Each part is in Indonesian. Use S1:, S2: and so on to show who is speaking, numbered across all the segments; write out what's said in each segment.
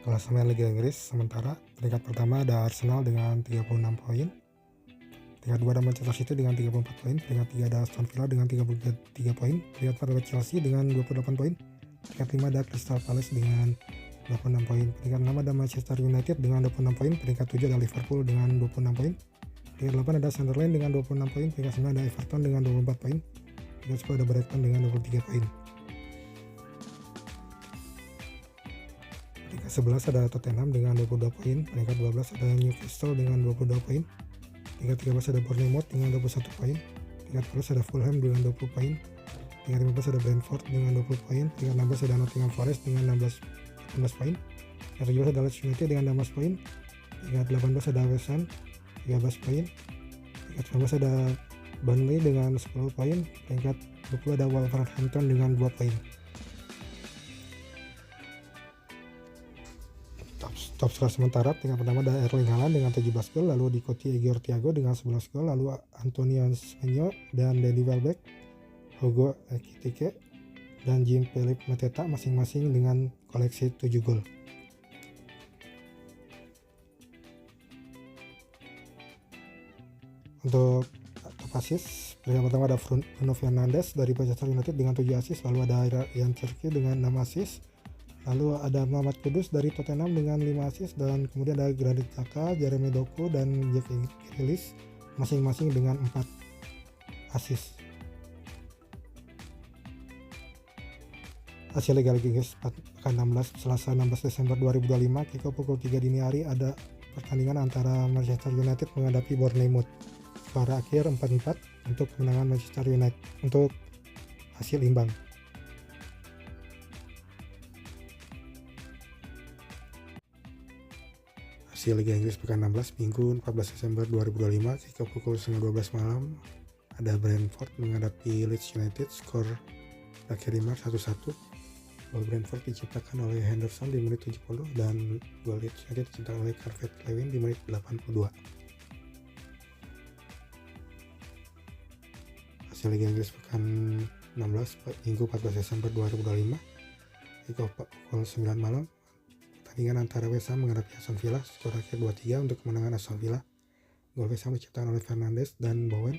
S1: Klasemen Liga Inggris sementara peringkat pertama ada Arsenal dengan 36 poin, peringkat 2 ada Manchester City dengan 34 poin, peringkat 3 ada Aston Villa dengan 33 poin, peringkat 4 ada Chelsea dengan 28 poin, peringkat 5 ada Crystal Palace dengan 26 poin, peringkat 6 ada Manchester United dengan 26 poin, peringkat 7 ada Liverpool dengan 26 poin, peringkat 8 ada Sunderland dengan 26 poin, peringkat 9 ada Everton dengan 24 poin, peringkat 10 ada Brighton dengan 23 poin. Peringkat 11 ada Tottenham dengan 22 poin, peringkat 12 ada Newcastle dengan 22 poin, peringkat 13 ada Bournemouth dengan 21 poin, peringkat 14 ada Fulham dengan 20 poin, peringkat 15 ada Brentford dengan 20 poin, peringkat 16 ada Nottingham Forest dengan 18 poin, peringkat 17 ada Leeds United dengan 16 poin, peringkat 18 ada West Ham 13 poin, peringkat 19 ada Burnley dengan 10 poin, peringkat 20 ada Wolverhampton dengan 2 poin. Top skor sementara peringkat pertama ada Erling Haaland dengan 17 gol, lalu diikuti Igor Thiago dengan 11 gol, lalu Antonio Semenyo dan Danny Welbeck, Hugo Ekitike dan Jean-Philippe Mateta masing-masing dengan koleksi 7 gol. Untuk top assist, peringkat pertama ada Bruno Fernandes dari Manchester United dengan 7 assist, lalu ada Ryan Cherki dengan 6 assist, lalu ada Muhammad Kudus dari Tottenham dengan 5 assist, dan kemudian ada Granit Xhaka, Jeremy Doku, dan Jack Grealish masing-masing dengan 4 assist. Hasil Liga Inggris pekan 16 Selasa 16 Desember 2025 kick-off pukul 3 dini hari ada pertandingan antara Manchester United menghadapi Bournemouth. Skor akhir 4-4 untuk kemenangan Manchester United untuk hasil imbang. Hasil Liga Inggris pekan 16 Minggu 14 Desember 2025 kick-off pukul 9.12 malam ada Brentford menghadapi Leeds United. Skor akhir 1-1. Gol Brentford diciptakan oleh Henderson di menit 70 dan gol Leeds United diciptakan oleh Calvert-Lewin di menit 82. Hasil Liga Inggris pekan 16 Minggu 14 Desember 2025 kick-off pukul 9 malam pertandingan antara West Ham menghadapi Aston Villa. Skor akhir 2-3 untuk kemenangan Aston Villa. Gol West Ham diciptakan oleh Fernandes dan Bowen.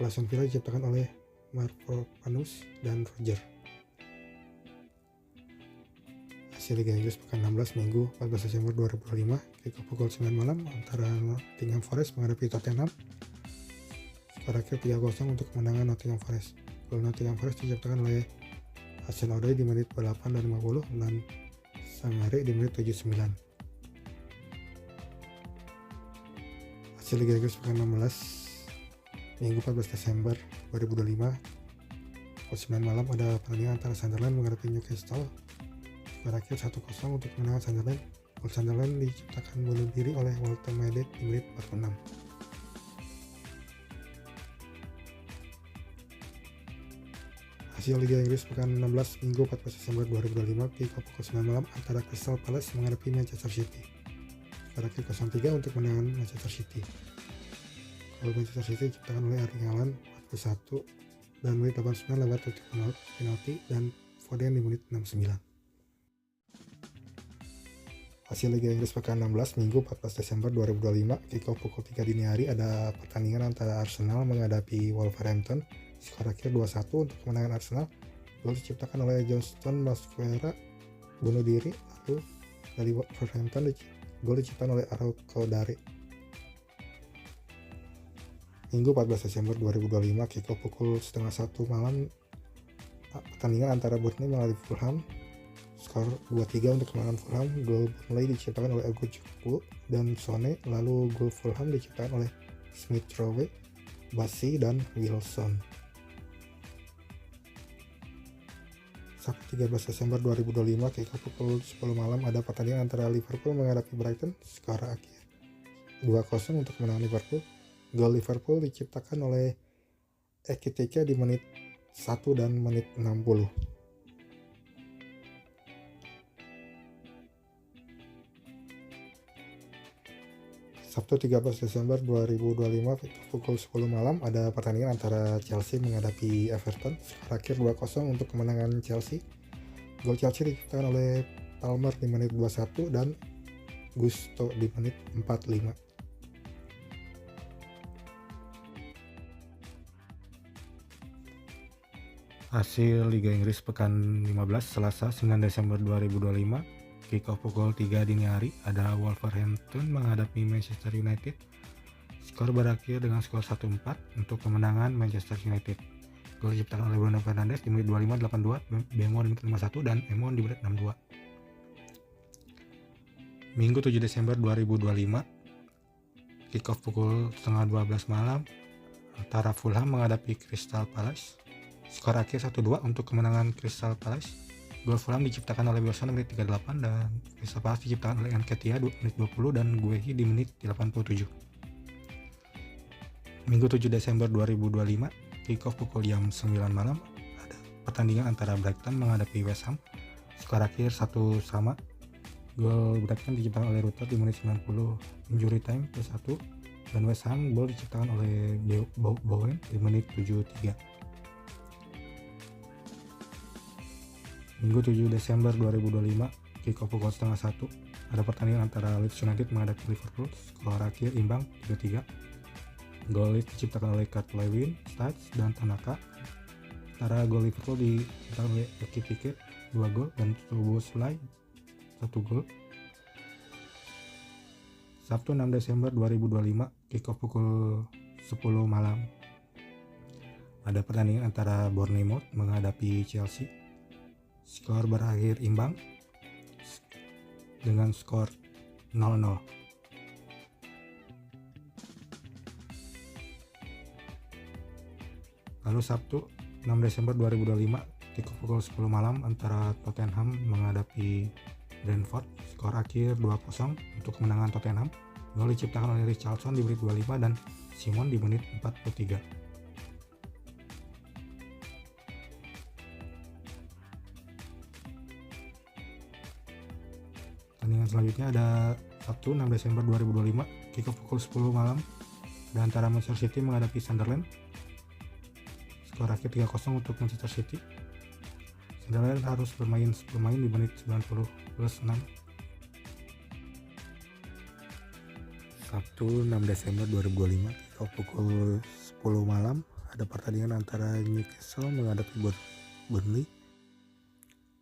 S1: Gol Aston Villa diciptakan oleh Mavropanos dan Roger. Hasil Liga Inggris pekan 16 Minggu 14 Desember 2025 kick-off pukul 9 malam antara Nottingham Forest menghadapi Tottenham. Skor akhir 3-0 untuk kemenangan Nottingham Forest. Gol Nottingham Forest diciptakan oleh Hudson-Odoi di menit 8 dan 50 dan Sangare di menit 79. Hasil Liga Inggris pekan 16 Minggu 14 Desember 2025 pukul 9 malam ada pertandingan antara Sunderland menghadapi Newcastle. Skor akhir 1-0 untuk kemenangan Sunderland. Gol Sunderland diciptakan bunuh diri oleh Walter Medet di menit 46. Hasil Liga Inggris pekan 16 Minggu 14 Desember 2025 kick-off pukul 9 malam antara Crystal Palace menghadapi Manchester City. Skor akhir 0-3 untuk kemenangan Manchester City. Gol Manchester City diciptakan oleh Erling Haaland 41 dan menit 89 lewat titik penalti dan Foden di menit 69. Hasil Liga Inggris pekan 16 Minggu 14 Desember 2025 kick-off pukul 3 dini hari ada pertandingan antara Arsenal menghadapi Wolverhampton. Skor akhir 2-1 untuk kemenangan Arsenal. Gol diciptakan oleh Johnston Mosquera bunuh diri, lalu dari Wolverhampton gol diciptakan oleh Araujo Dari. Minggu 14 Desember 2025 kick-off pukul 12:30 malam pertandingan antara Burnley menghadapi Fulham. Skor 2-3 untuk kemenangan Fulham. Gol Burnley diciptakan oleh Aguero dan Sone, lalu gol Fulham diciptakan oleh Smith Rowe, Bassi dan Wilson. Sabtu 13 Desember 2025 kick-off pukul 10 malam ada pertandingan antara Liverpool menghadapi Brighton. Skor akhir 2-0 untuk kemenangan Liverpool. Gol Liverpool diciptakan oleh Ekitike di menit 1 dan menit 60. Sabtu 13 Desember 2025 pukul 10 malam ada pertandingan antara Chelsea menghadapi Everton. Skor akhir 2-0 untuk kemenangan Chelsea. Gol Chelsea diciptakan oleh Palmer di menit 21 dan Gusto di menit 45. Hasil Liga Inggris pekan 15 Selasa 9 Desember 2025. Kick off pukul 3 dini hari ada Wolverhampton menghadapi Manchester United. Skor berakhir dengan skor 1-4 untuk kemenangan Manchester United. Gol diciptakan oleh Bruno Fernandes di menit 25, 82, Bemo di menit 51 dan Emon di menit 62. Minggu 7 Desember 2025. Kick off pukul setengah 12 malam antara Fulham menghadapi Crystal Palace. Skor akhir 1-2 untuk kemenangan Crystal Palace. Gol Fulham diciptakan oleh Wilson di menit 38 dan Crystal Palace diciptakan oleh Nketiah di menit 20 dan Guehi di menit 87. Minggu 7 Desember 2025. Kick off pukul jam 9 malam ada pertandingan antara Brighton menghadapi West Ham. Skor akhir 1-1. Gol Brighton diciptakan oleh Rutter di menit 90 injury time +1 dan West Ham gol diciptakan oleh Bowen di menit 73. Minggu 7 Desember 2025. Kick off pukul setengah 1 ada pertandingan antara Leeds United menghadapi Liverpool. Skor akhir imbang 3-3. Gol diciptakan oleh Calvert-Lewin, Sturridge dan Tanaka. Sementara gol Liverpool diciptakan oleh Ekitike 2 gol dan Szoboszlai 1 gol. Sabtu 6 Desember 2025. Kick off pukul 10 malam ada pertandingan antara Bournemouth menghadapi Chelsea. Skor berakhir imbang dengan skor 0-0. Lalu Sabtu 6 Desember 2025. Kick off pukul 10 malam antara Tottenham menghadapi Brentford. Skor akhir 2-0 untuk kemenangan Tottenham. Gol diciptakan oleh Richarlison di menit 25 dan Simon di menit 43. Pertandingan selanjutnya ada Sabtu 6 Desember 2025. Kick off pukul 10 malam dan antara Manchester City menghadapi Sunderland. Skor akhir 3-0 untuk Manchester City. Sunderland harus bermain 10 pemain di menit 90 +6. Sabtu 6 Desember 2025. Kick off pukul 10 malam ada pertandingan antara Newcastle menghadapi Burnley.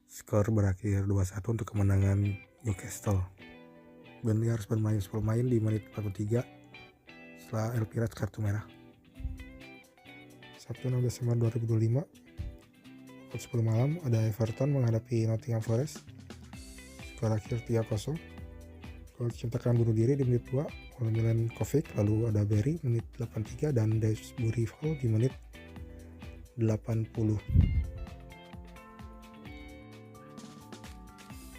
S1: Skor berakhir 2-1 untuk kemenangan Newcastle. Burnley harus bermain 10 pemain di menit 43 setelah El Pirat kartu merah. Sabtu 6 Desember 2025. Pukul 10 malam ada Everton menghadapi Nottingham Forest. Skor akhir 3-0. Gol diciptakan bunuh diri di menit 2 oleh Milenkovic, lalu ada Berry menit 83 dan Dewsbury Hall di menit 80.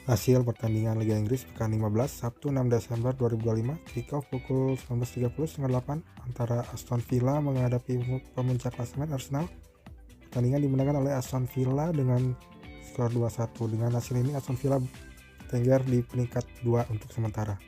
S1: Hasil pertandingan Liga Inggris pekan 15 Sabtu 6 Desember 2025. Kick off pukul 19.30 setengah 8 antara Aston Villa menghadapi pemuncak klasemen Arsenal. Pertandingan dimenangkan oleh Aston Villa dengan skor 2-1. Dengan hasil ini Aston Villa bertengger di peringkat 2 untuk sementara.